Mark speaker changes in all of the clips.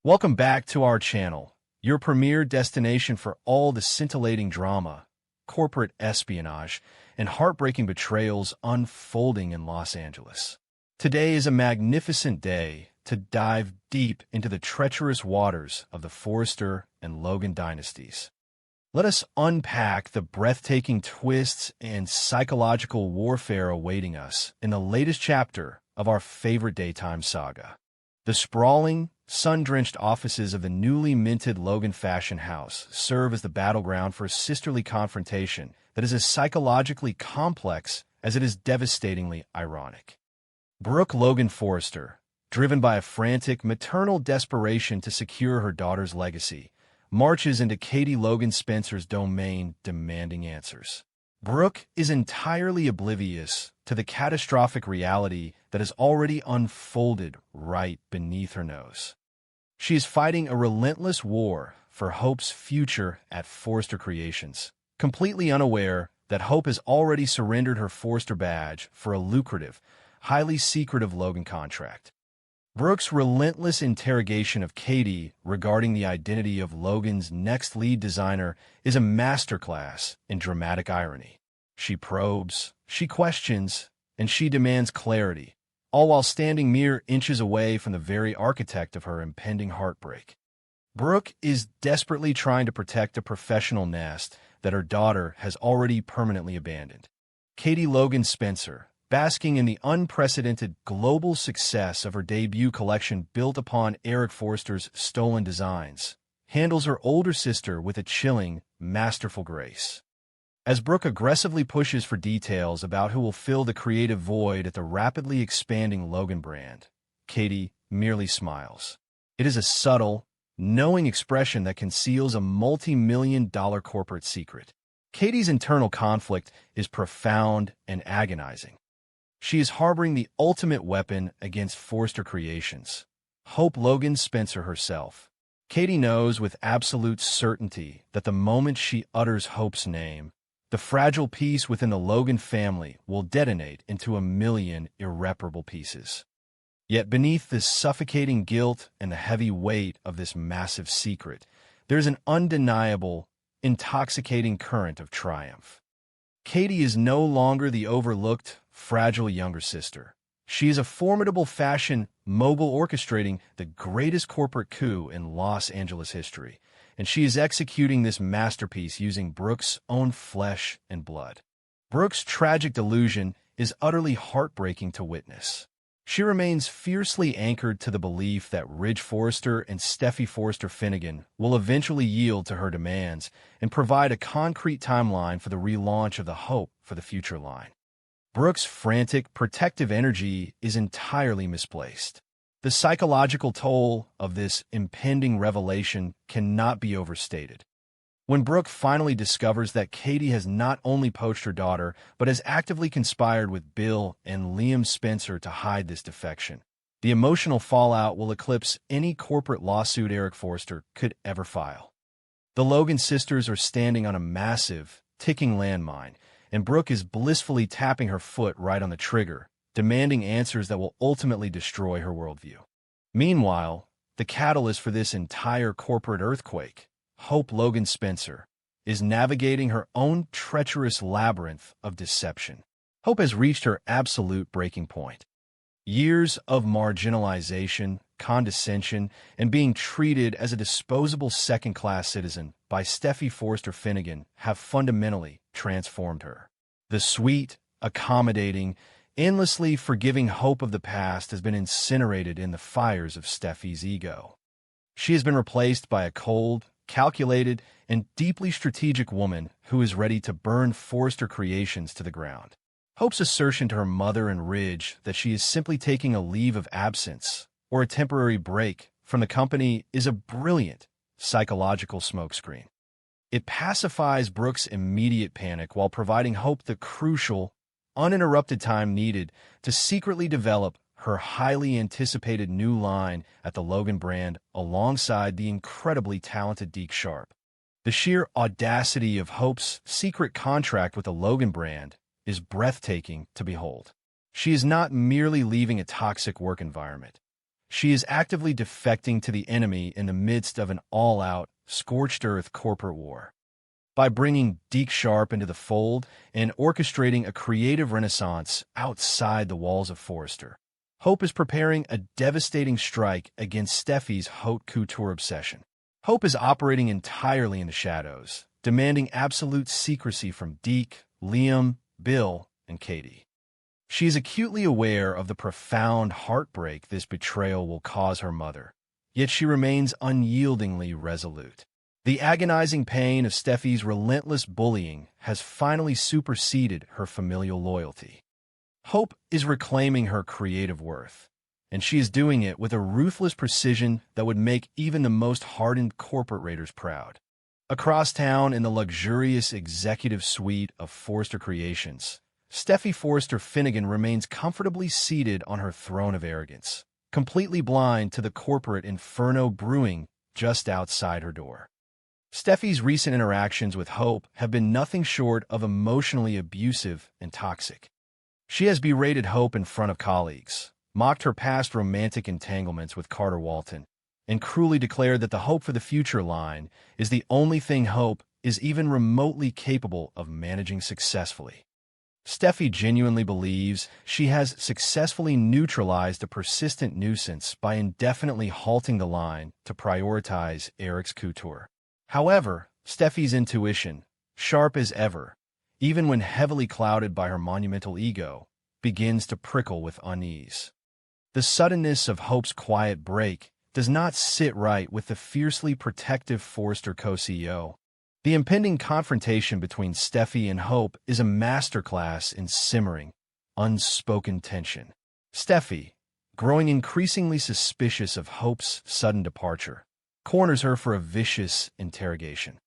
Speaker 1: Welcome back to our channel, your premier destination for all the scintillating drama, corporate espionage, and heartbreaking betrayals unfolding in Los Angeles. Today is a magnificent day to dive deep into the treacherous waters of the Forrester and Logan dynasties. Let us unpack the breathtaking twists and psychological warfare awaiting us in the latest chapter of our favorite daytime saga. The sprawling, sun-drenched offices of the newly minted Logan fashion house serve as the battleground for a sisterly confrontation that is as psychologically complex as it is devastatingly ironic. Brooke Logan Forrester, driven by a frantic maternal desperation to secure her daughter's legacy, marches into Katie Logan Spencer's domain demanding answers. Brooke is entirely oblivious to the catastrophic reality that has already unfolded right beneath her nose. She is fighting a relentless war for Hope's future at Forrester Creations, completely unaware that Hope has already surrendered her Forrester badge for a lucrative, highly secretive Logan contract. Brooke's relentless interrogation of Katie regarding the identity of Logan's next lead designer is a masterclass in dramatic irony. She probes, she questions, and she demands clarity, all while standing mere inches away from the very architect of her impending heartbreak. Brooke is desperately trying to protect a professional nest that her daughter has already permanently abandoned. Katie Logan Spencer, basking in the unprecedented global success of her debut collection built upon Eric Forster's stolen designs, handles her older sister with a chilling, masterful grace. As Brooke aggressively pushes for details about who will fill the creative void at the rapidly expanding Logan brand, Katie merely smiles. It is a subtle, knowing expression that conceals a multi-million-dollar corporate secret. Katie's internal conflict is profound and agonizing. She is harboring the ultimate weapon against Forrester Creations, Hope Logan Spencer herself. Katie knows with absolute certainty that the moment she utters Hope's name, the fragile piece within the Logan family will detonate into a million irreparable pieces. Yet beneath this suffocating guilt and the heavy weight of this massive secret, there's an undeniable, intoxicating current of triumph. Katie is no longer the overlooked, fragile younger sister. She is a formidable fashion mogul orchestrating the greatest corporate coup in Los Angeles history, and she is executing this masterpiece using Brooke's own flesh and blood. Brooke's tragic delusion is utterly heartbreaking to witness. She remains fiercely anchored to the belief that Ridge Forrester and Steffy Forrester Finnegan will eventually yield to her demands and provide a concrete timeline for the relaunch of the Hope for the Future line. Brooke's frantic, protective energy is entirely misplaced. The psychological toll of this impending revelation cannot be overstated. When Brooke finally discovers that Katie has not only poached her daughter, but has actively conspired with Bill and Liam Spencer to hide this defection, the emotional fallout will eclipse any corporate lawsuit Eric Forrester could ever file. The Logan sisters are standing on a massive, ticking landmine, and Brooke is blissfully tapping her foot right on the trigger, demanding answers that will ultimately destroy her worldview. Meanwhile, the catalyst for this entire corporate earthquake, Hope Logan Spencer, is navigating her own treacherous labyrinth of deception. Hope has reached her absolute breaking point. Years of marginalization, condescension, and being treated as a disposable second-class citizen by Steffy Forrester Finnegan have fundamentally transformed her. The sweet, accommodating, endlessly forgiving Hope of the past has been incinerated in the fires of Steffy's ego. She has been replaced by a cold, calculated, and deeply strategic woman who is ready to burn Forrester Creations to the ground. Hope's assertion to her mother and Ridge that she is simply taking a leave of absence or a temporary break from the company is a brilliant psychological smokescreen. It pacifies Brooke's immediate panic while providing Hope the crucial, uninterrupted time needed to secretly develop her highly anticipated new line at the Logan brand alongside the incredibly talented Deke Sharp. The sheer audacity of Hope's secret contract with the Logan brand is breathtaking to behold. She is not merely leaving a toxic work environment. She is actively defecting to the enemy in the midst of an all-out, scorched-earth corporate war. By bringing Deke Sharp into the fold and orchestrating a creative renaissance outside the walls of Forrester, Hope is preparing a devastating strike against Steffy's haute couture obsession. Hope is operating entirely in the shadows, demanding absolute secrecy from Deke, Liam, Bill, and Katie. She is acutely aware of the profound heartbreak this betrayal will cause her mother, yet she remains unyieldingly resolute. The agonizing pain of Steffy's relentless bullying has finally superseded her familial loyalty. Hope is reclaiming her creative worth, and she is doing it with a ruthless precision that would make even the most hardened corporate raiders proud. Across town in the luxurious executive suite of Forrester Creations, Steffy Forrester Finnegan remains comfortably seated on her throne of arrogance, completely blind to the corporate inferno brewing just outside her door. Steffy's recent interactions with Hope have been nothing short of emotionally abusive and toxic. She has berated Hope in front of colleagues, mocked her past romantic entanglements with Carter Walton, and cruelly declared that the Hope for the Future line is the only thing Hope is even remotely capable of managing successfully. Steffy genuinely believes she has successfully neutralized a persistent nuisance by indefinitely halting the line to prioritize Eric's couture. However, Steffy's intuition, sharp as ever, even when heavily clouded by her monumental ego, begins to prickle with unease. The suddenness of Hope's quiet break does not sit right with the fiercely protective Forrester co-CEO. The impending confrontation between Steffy and Hope is a masterclass in simmering, unspoken tension. Steffy, growing increasingly suspicious of Hope's sudden departure, corners her for a vicious interrogation.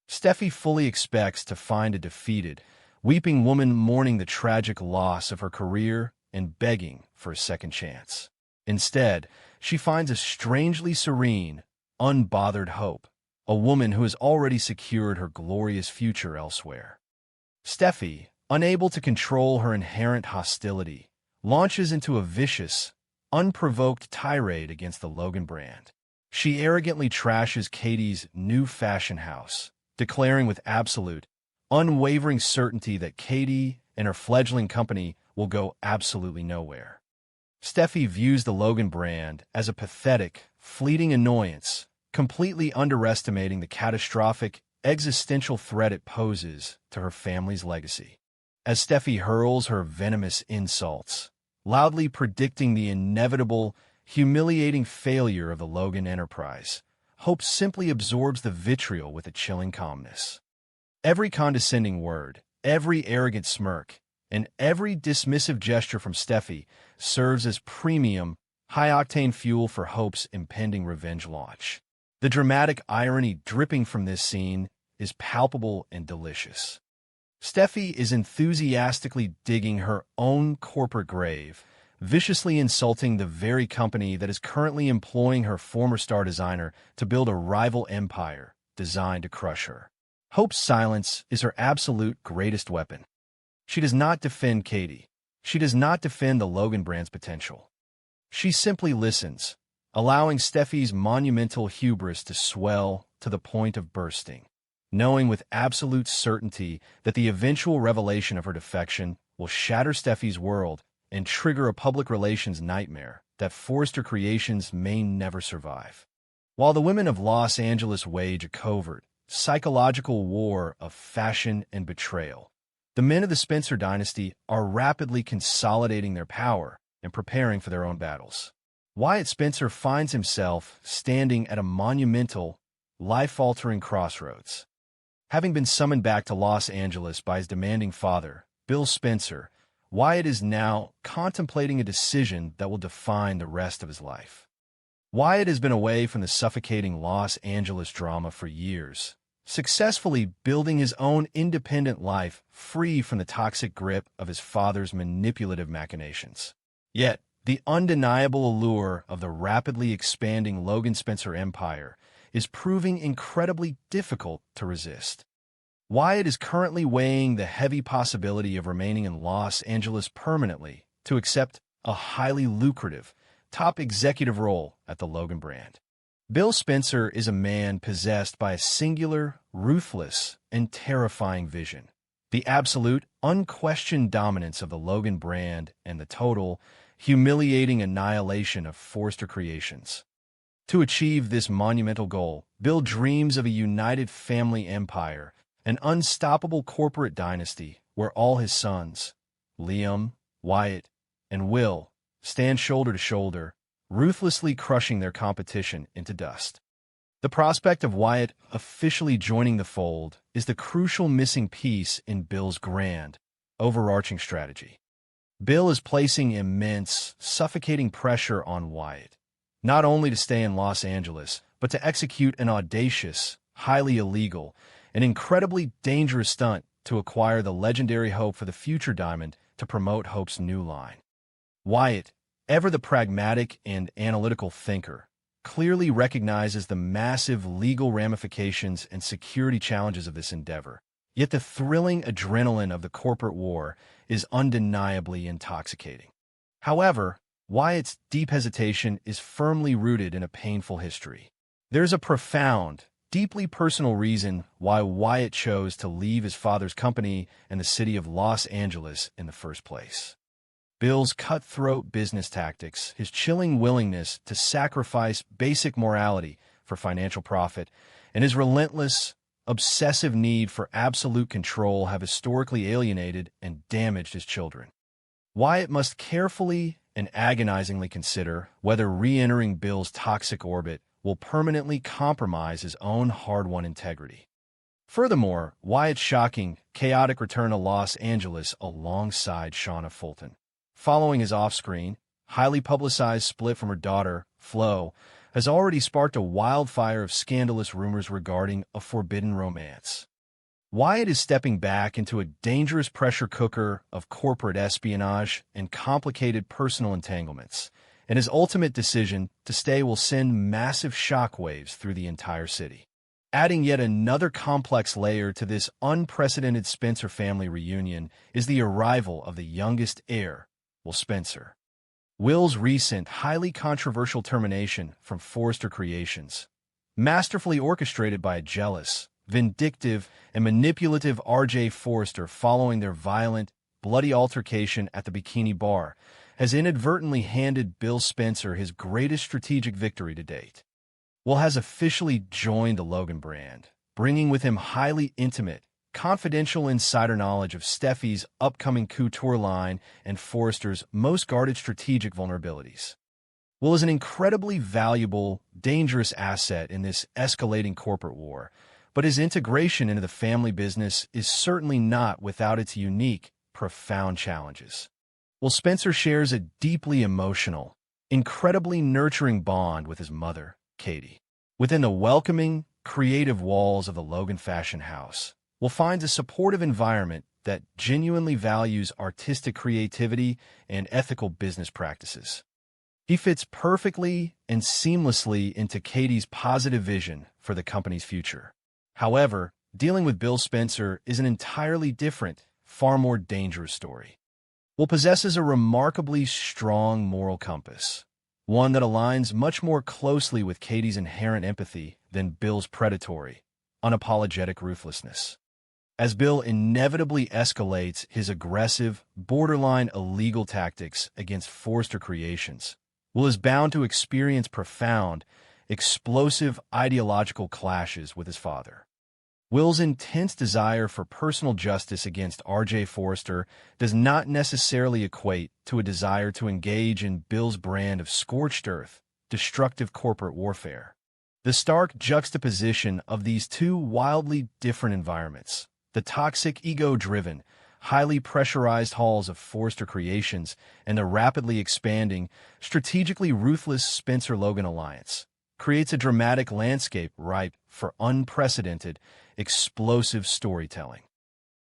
Speaker 1: Steffy fully expects to find a defeated, weeping woman mourning the tragic loss of her career and begging for a second chance. Instead, she finds a strangely serene, unbothered Hope, a woman who has already secured her glorious future elsewhere. Steffy, unable to control her inherent hostility, launches into a vicious, unprovoked tirade against the Logan brand. She arrogantly trashes Katie's new fashion house, declaring with absolute, unwavering certainty that Katie and her fledgling company will go absolutely nowhere. Steffy views the Logan brand as a pathetic, fleeting annoyance, completely underestimating the catastrophic, existential threat it poses to her family's legacy. As Steffy hurls her venomous insults, loudly predicting the inevitable, humiliating failure of the Logan enterprise, Hope simply absorbs the vitriol with a chilling calmness. Every condescending word, every arrogant smirk, and every dismissive gesture from Steffy serves as premium, high-octane fuel for Hope's impending revenge launch. The dramatic irony dripping from this scene is palpable and delicious. Steffy is enthusiastically digging her own corporate grave, viciously insulting the very company that is currently employing her former star designer to build a rival empire designed to crush her. Hope's silence is her absolute greatest weapon. She does not defend Katie. She does not defend the Logan brand's potential. She simply listens, allowing Steffy's monumental hubris to swell to the point of bursting, knowing with absolute certainty that the eventual revelation of her defection will shatter Steffy's world and trigger a public relations nightmare that Forrester Creations may never survive. While the women of Los Angeles wage a covert, psychological war of fashion and betrayal, the men of the Spencer dynasty are rapidly consolidating their power and preparing for their own battles. Wyatt Spencer finds himself standing at a monumental, life-altering crossroads. Having been summoned back to Los Angeles by his demanding father, Bill Spencer, Wyatt is now contemplating a decision that will define the rest of his life. Wyatt has been away from the suffocating Los Angeles drama for years, successfully building his own independent life free from the toxic grip of his father's manipulative machinations. Yet, the undeniable allure of the rapidly expanding Logan Spencer empire is proving incredibly difficult to resist. Wyatt is currently weighing the heavy possibility of remaining in Los Angeles permanently to accept a highly lucrative, top executive role at the Logan brand. Bill Spencer is a man possessed by a singular, ruthless, and terrifying vision. The absolute, unquestioned dominance of the Logan brand and the total, humiliating annihilation of Forrester Creations. To achieve this monumental goal, Bill dreams of a united family empire, an unstoppable corporate dynasty where all his sons, Liam, Wyatt, and Will, stand shoulder to shoulder, ruthlessly crushing their competition into dust. The prospect of Wyatt officially joining the fold is the crucial missing piece in Bill's grand, overarching strategy. Bill is placing immense, suffocating pressure on Wyatt, not only to stay in Los Angeles, but to execute an audacious, highly illegal, and incredibly dangerous stunt to acquire the legendary Hope for the Future diamond to promote Hope's new line. Wyatt, ever the pragmatic and analytical thinker, clearly recognizes the massive legal ramifications and security challenges of this endeavor. Yet the thrilling adrenaline of the corporate war is undeniably intoxicating. However, Wyatt's deep hesitation is firmly rooted in a painful history. There's a profound, deeply personal reason why Wyatt chose to leave his father's company and the city of Los Angeles in the first place. Bill's cutthroat business tactics, his chilling willingness to sacrifice basic morality for financial profit, and his relentless, obsessive need for absolute control have historically alienated and damaged his children. Wyatt must carefully and agonizingly consider whether re-entering Bill's toxic orbit will permanently compromise his own hard-won integrity. Furthermore, Wyatt's shocking, chaotic return to Los Angeles alongside Shauna Fulton, following his off-screen, highly publicized split from her daughter, Flo, has already sparked a wildfire of scandalous rumors regarding a forbidden romance. Wyatt is stepping back into a dangerous pressure cooker of corporate espionage and complicated personal entanglements, and his ultimate decision to stay will send massive shockwaves through the entire city. Adding yet another complex layer to this unprecedented Spencer family reunion is the arrival of the youngest heir, Will Spencer. Will's recent, highly controversial termination from Forrester Creations, masterfully orchestrated by a jealous, vindictive, and manipulative R.J. Forrester following their violent, bloody altercation at the Bikini Bar, has inadvertently handed Bill Spencer his greatest strategic victory to date. Will has officially joined the Logan brand, bringing with him highly intimate, confidential insider knowledge of Steffy's upcoming couture line and Forrester's most guarded strategic vulnerabilities. Will is an incredibly valuable, dangerous asset in this escalating corporate war, but his integration into the family business is certainly not without its unique, profound challenges. Will Spencer shares a deeply emotional, incredibly nurturing bond with his mother, Katie. Within the welcoming, creative walls of the Logan fashion house, Will finds a supportive environment that genuinely values artistic creativity and ethical business practices. He fits perfectly and seamlessly into Katie's positive vision for the company's future. However, dealing with Bill Spencer is an entirely different, far more dangerous story. Will possesses a remarkably strong moral compass, one that aligns much more closely with Katie's inherent empathy than Bill's predatory, unapologetic ruthlessness. As Bill inevitably escalates his aggressive, borderline illegal tactics against Forrester Creations, Will is bound to experience profound, explosive ideological clashes with his father. Will's intense desire for personal justice against R.J. Forrester does not necessarily equate to a desire to engage in Bill's brand of scorched earth, destructive corporate warfare. The stark juxtaposition of these two wildly different environments, the toxic, ego-driven, highly pressurized halls of Forrester Creations and the rapidly expanding, strategically ruthless Spencer-Logan alliance, creates a dramatic landscape ripe for unprecedented, explosive storytelling.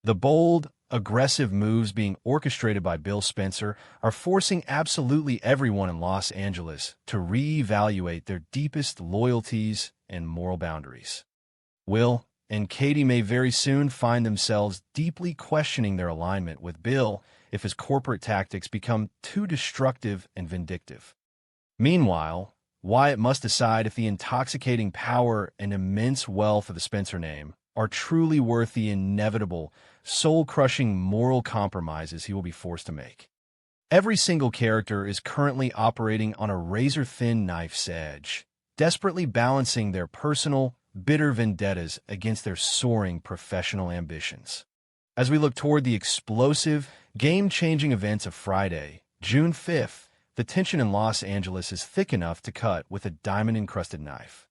Speaker 1: The bold, aggressive moves being orchestrated by Bill Spencer are forcing absolutely everyone in Los Angeles to reevaluate their deepest loyalties and moral boundaries. Will and Katie may very soon find themselves deeply questioning their alignment with Bill if his corporate tactics become too destructive and vindictive. Meanwhile, Wyatt must decide if the intoxicating power and immense wealth of the Spencer name are truly worth the inevitable, soul-crushing moral compromises he will be forced to make. Every single character is currently operating on a razor-thin knife's edge, desperately balancing their personal, bitter vendettas against their soaring professional ambitions. As we look toward the explosive, game-changing events of Friday, June 5th, the tension in Los Angeles is thick enough to cut with a diamond-encrusted knife.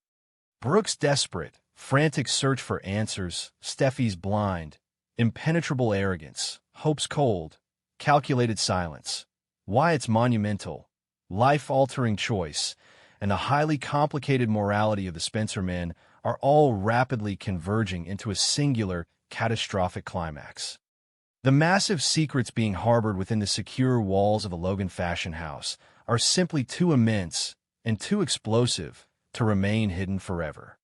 Speaker 1: Brooke's desperate, frantic search for answers, Steffy's blind, impenetrable arrogance, Hope's cold, calculated silence, Wyatt's monumental, life-altering choice, and the highly complicated morality of the Spencer men are all rapidly converging into a singular, catastrophic climax. The massive secrets being harbored within the secure walls of a Logan fashion house are simply too immense and too explosive to remain hidden forever.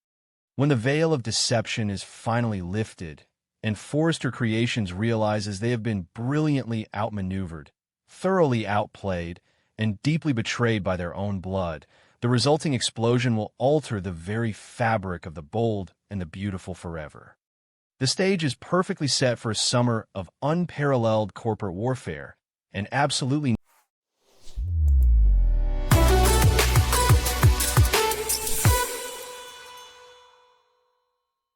Speaker 1: When the veil of deception is finally lifted, and Forrester Creations realizes they have been brilliantly outmaneuvered, thoroughly outplayed, and deeply betrayed by their own blood, the resulting explosion will alter the very fabric of the bold and the beautiful forever. The stage is perfectly set for a summer of unparalleled corporate warfare, and absolutely